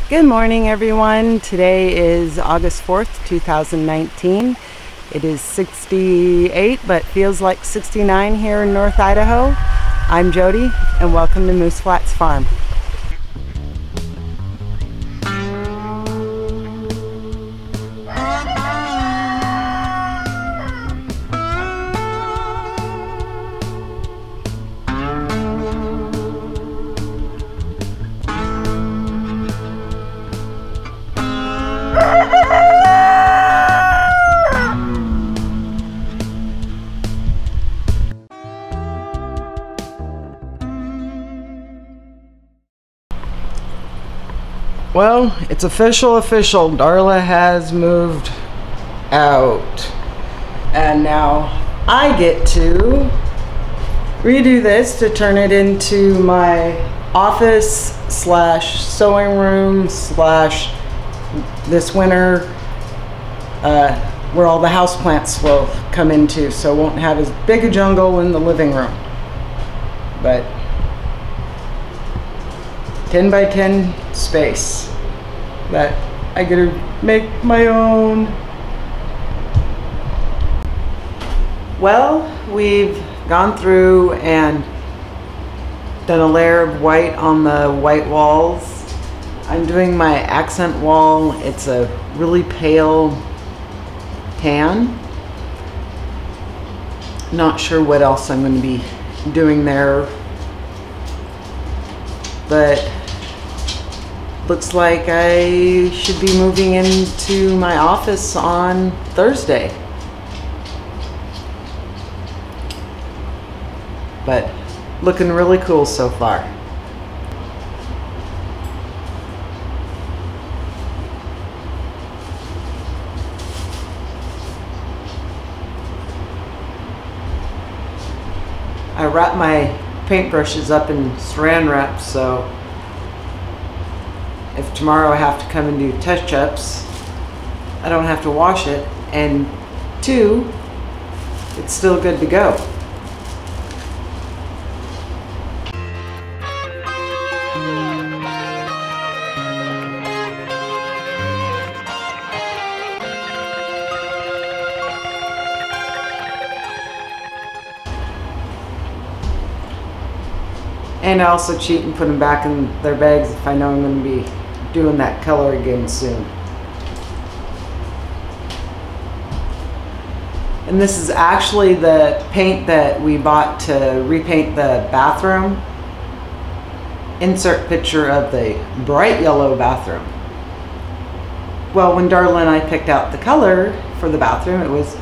Good morning, everyone. Today is August 4th, 2019. It is 68, but feels like 69 here in North Idaho. I'm Jody, and welcome to Moose Flats Farm. Well, it's official. Darla has moved out. And now I get to redo this to turn it into my office slash sewing room slash this winter where all the houseplants will come into, so won't have as big a jungle in the living room. But 10 by 10 space that I get to make my own. Well, we've gone through and done a layer of white on the white walls. I'm doing my accent wall. It's a really pale tan. Not sure what else I'm going to be doing there, but looks like I should be moving into my office on Thursday. But looking really cool so far. I wrap my paintbrushes up in saran wrap, so if tomorrow I have to come and do touch-ups, I don't have to wash it, and two, it's still good to go. And I also cheat and put them back in their bags if I know I'm going to be doing that color again soon. And this is actually the paint that we bought to repaint the bathroom. Insert picture of the bright yellow bathroom. Well, when Darla and I picked out the color for the bathroom, it was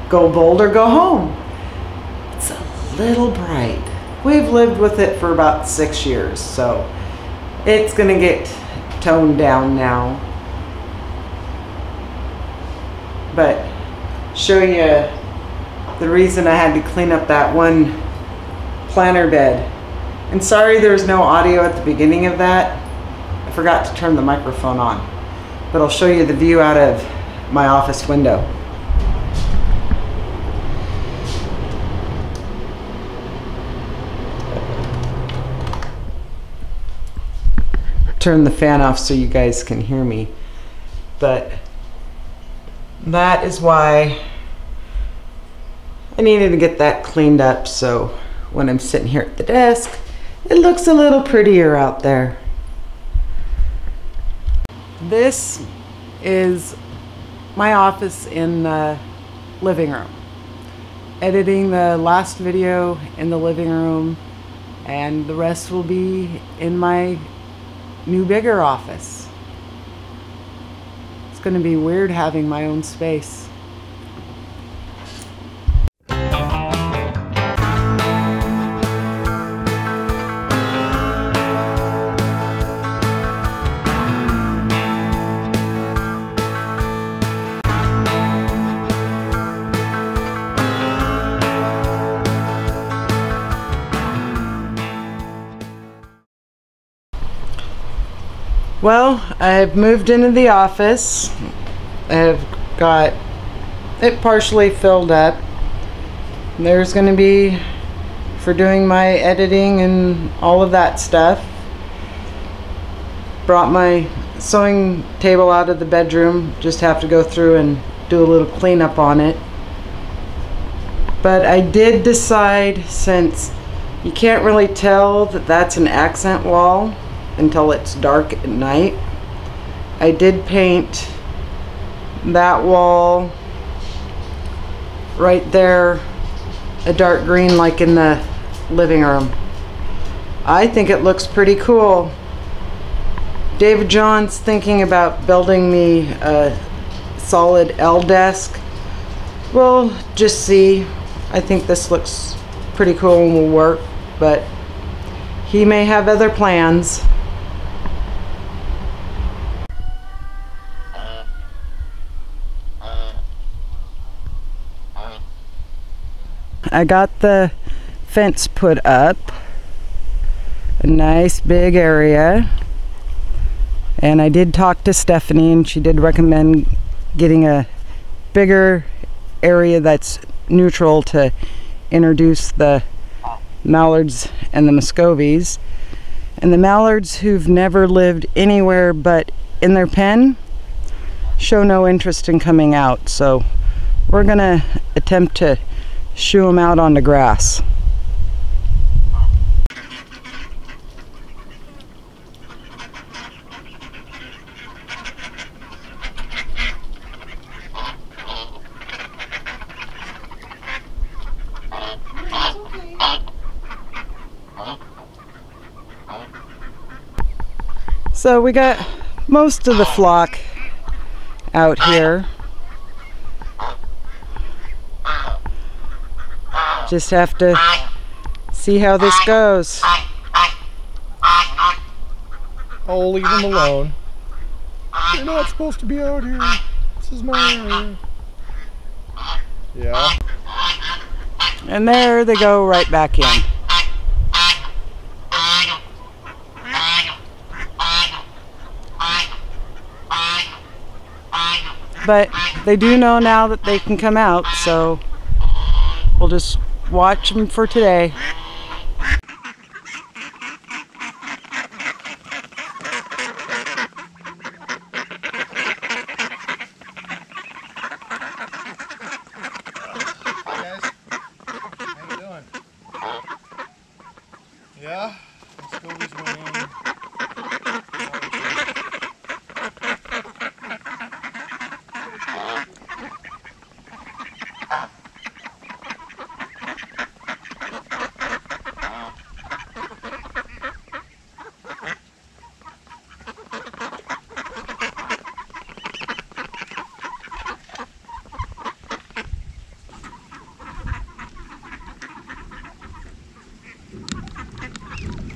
go bold or go home. It's a little bright. We've lived with it for about 6 years, so it's gonna get toned down now. But show you the reason I had to clean up that one planter bed. And sorry there's no audio at the beginning of that. I forgot to turn the microphone on. But I'll show you the view out of my office window. Turn the fan off so you guys can hear me, but that is why I needed to get that cleaned up, so when I'm sitting here at the desk it looks a little prettier out there. This is my office in the living room. Editing the last video in the living room, and the rest will be in my new bigger office. It's going to be weird having my own space. Well, I've moved into the office. I've got it partially filled up. There's going to be for doing my editing and all of that stuff. brought my sewing table out of the bedroom. Just have to go through and do a little cleanup on it. But I did decide, since you can't really tell that that's an accent wall until it's dark at night, I did paint that wall right there a dark green, like in the living room. I think it looks pretty cool. David John's thinking about building me a solid L desk. We'll just see. I think this looks pretty cool and will work, but he may have other plans. I got the fence put up, a nice big area, and I did talk to Stephanie, and she did recommend getting a bigger area that's neutral to introduce the mallards and the Muscovies. And the mallards, who've never lived anywhere but in their pen, show no interest in coming out, so we're gonna attempt to shoo them out on the grass. So we got most of the flock out here. Just have to see how this goes. I'll leave them alone. You're not supposed to be out here. This is my area. Yeah. And there they go right back in. But they do know now that they can come out, so we'll just watch them for today. Yeah, Muscovies went in.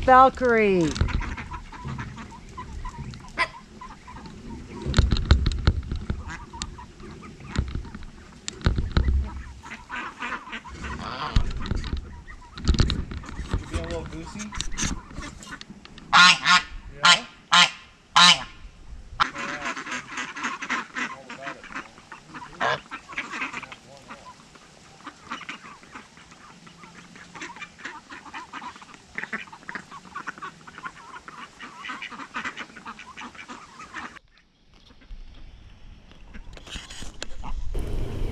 Valkyrie. You being a little goosey? Yeah?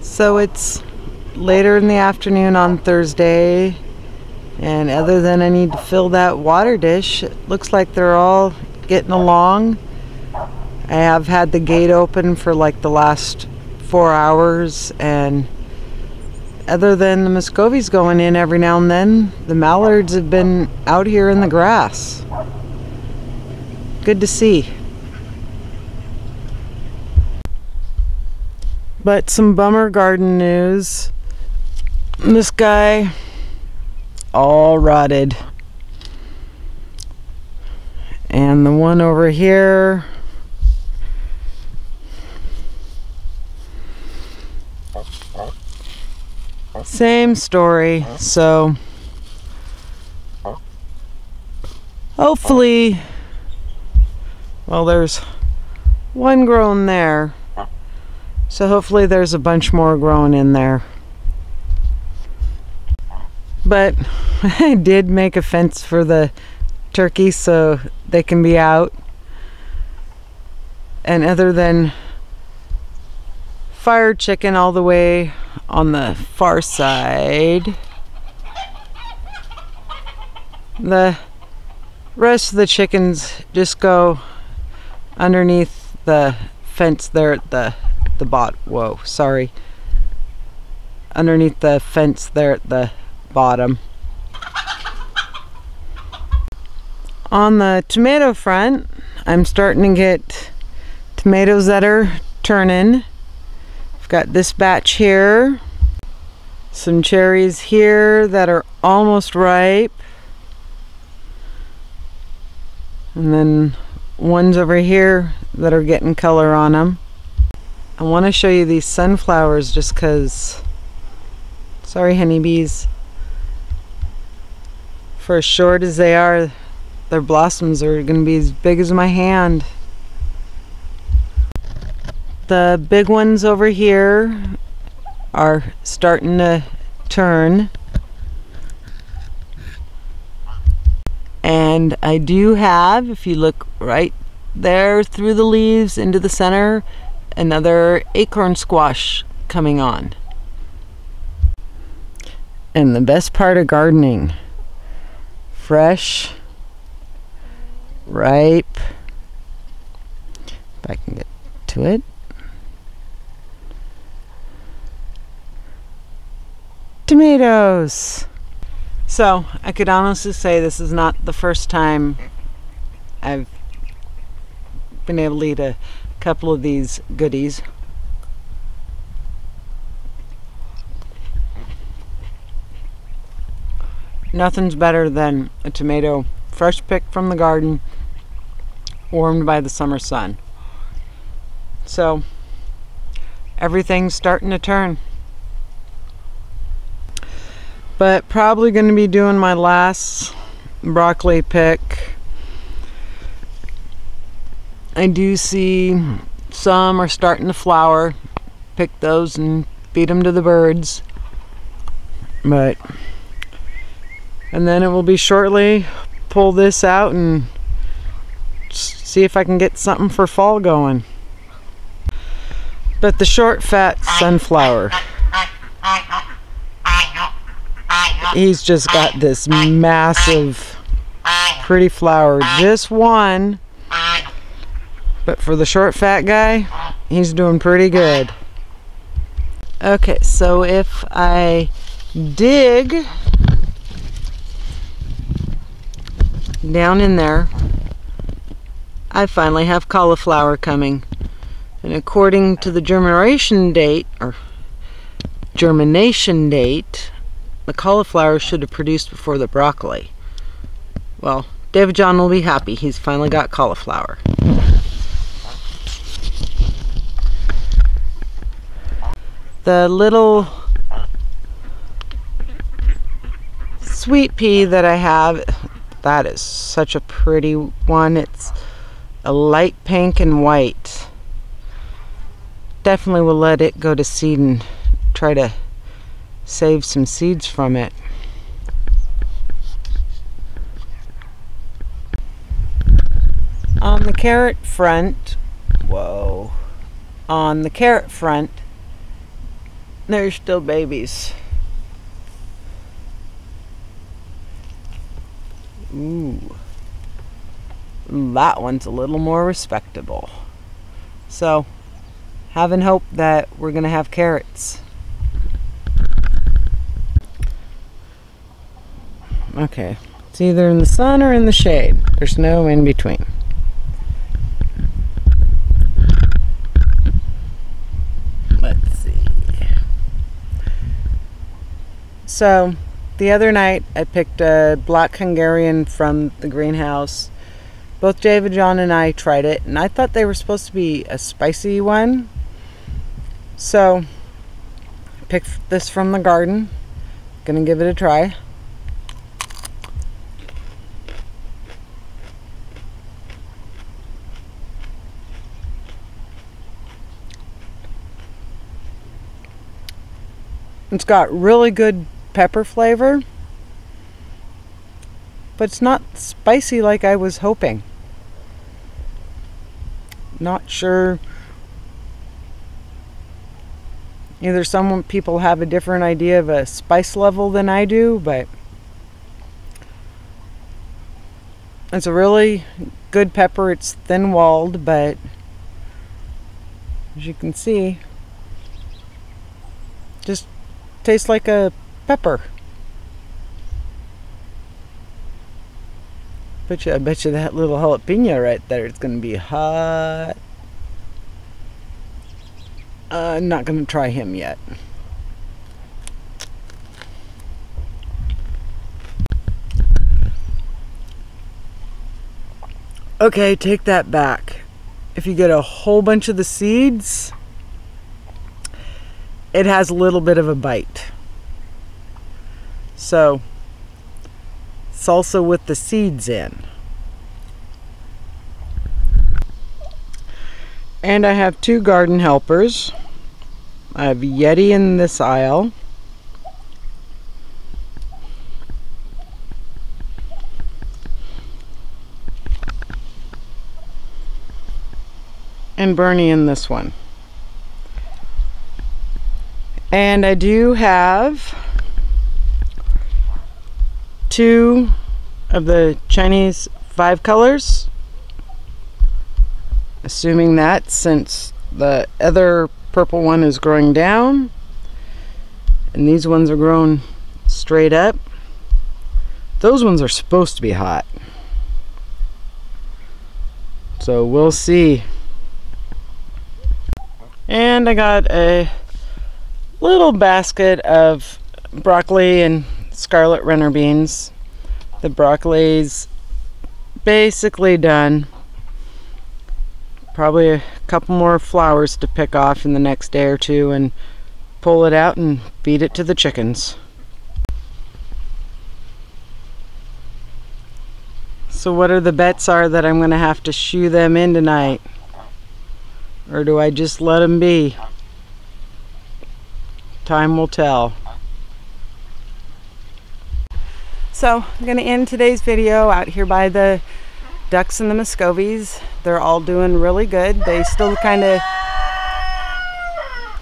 So it's later in the afternoon on Thursday, and other than I need to fill that water dish, it looks like they're all getting along. I have had the gate open for like the last 4 hours, and other than the Muscovies going in every now and then, the mallards have been out here in the grass. Good to see. But some bummer garden news. This guy, all rotted. And the one over here, same story. So hopefully, well, there's one grown there. So hopefully there's a bunch more growing in there. But I did make a fence for the turkeys so they can be out. And other than fire chicken all the way on the far side, the rest of the chickens just go underneath the fence there at the underneath the fence there at the bottom. On the tomato front, I'm starting to get tomatoes that are turning. I've got this batch here, some cherries here that are almost ripe, and then ones over here that are getting color on them. I want to show you these sunflowers just because, sorry honeybees, for as short as they are, their blossoms are going to be as big as my hand. The big ones over here are starting to turn. And I do have, if you look right there through the leaves into the center, another acorn squash coming on. And the best part of gardening, fresh, ripe, if I can get to it, tomatoes. So I could honestly say this is not the first time I've been able to eat a couple of these goodies. Nothing's better than a tomato fresh picked from the garden, warmed by the summer sun. So everything's starting to turn. But probably going to be doing my last broccoli pick. I do see some are starting to flower. Pick those and feed them to the birds. And then it will be shortly pull this out and see if I can get something for fall going. But the short fat sunflower, he's just got this massive pretty flower, just one, but for the short fat guy, he's doing pretty good. Okay, so if I dig down in there, I finally have cauliflower coming, and according to the germination date, the cauliflower should have produced before the broccoli. Well, David John will be happy. He's finally got cauliflower. The little sweet pea that I have, that is such a pretty one. It's a light pink and white. Definitely will let it go to seed and try to save some seeds from it. On the carrot front, on the carrot front, they're still babies. Ooh, that one's a little more respectable. So, having hope that we're gonna have carrots. Okay, it's either in the sun or in the shade. There's no in between. Let's see. So, the other night I picked a black Hungarian from the greenhouse. Both David, John, and I tried it, and I thought they were supposed to be a spicy one. So, picked this from the garden. Gonna give it a try. It's got really good pepper flavor, but it's not spicy like I was hoping. Not sure. Either some people have a different idea of a spice level than I do, but it's a really good pepper. It's thin-walled, but as you can see, just tastes like a pepper. I bet you that little jalapeno right there is going to be hot. I'm not going to try him yet. Okay, take that back. If you get a whole bunch of the seeds, it has a little bit of a bite. So, salsa with the seeds in. And I have 2 garden helpers. I have Yeti in this aisle. And Bernie in this one. And I do have 2 of the Chinese 5 colors. Assuming that, since the other purple one is growing down and these ones are growing straight up, those ones are supposed to be hot. So we'll see. And I got a little basket of broccoli and scarlet runner beans. The broccoli's basically done. Probably a couple more flowers to pick off in the next day or two and pull it out and feed it to the chickens. So what are the bets are that I'm going to have to shoo them in tonight? Or do I just let them be? Time will tell. So I'm going to end today's video out here by the ducks and the Muscovies. They're all doing really good. They still kind of,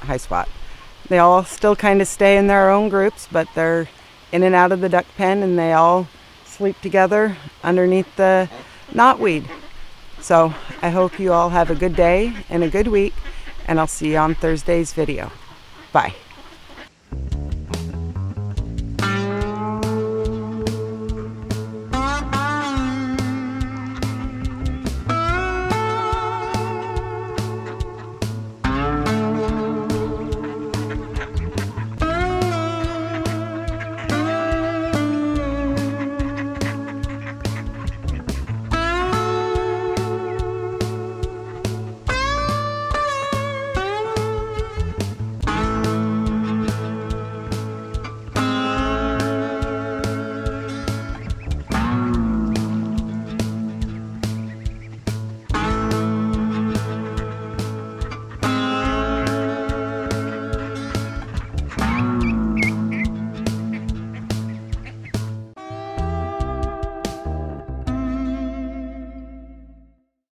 hi Spot. They all still kind of stay in their own groups, but they're in and out of the duck pen and they all sleep together underneath the knotweed. So I hope you all have a good day and a good week, and I'll see you on Thursday's video. Bye.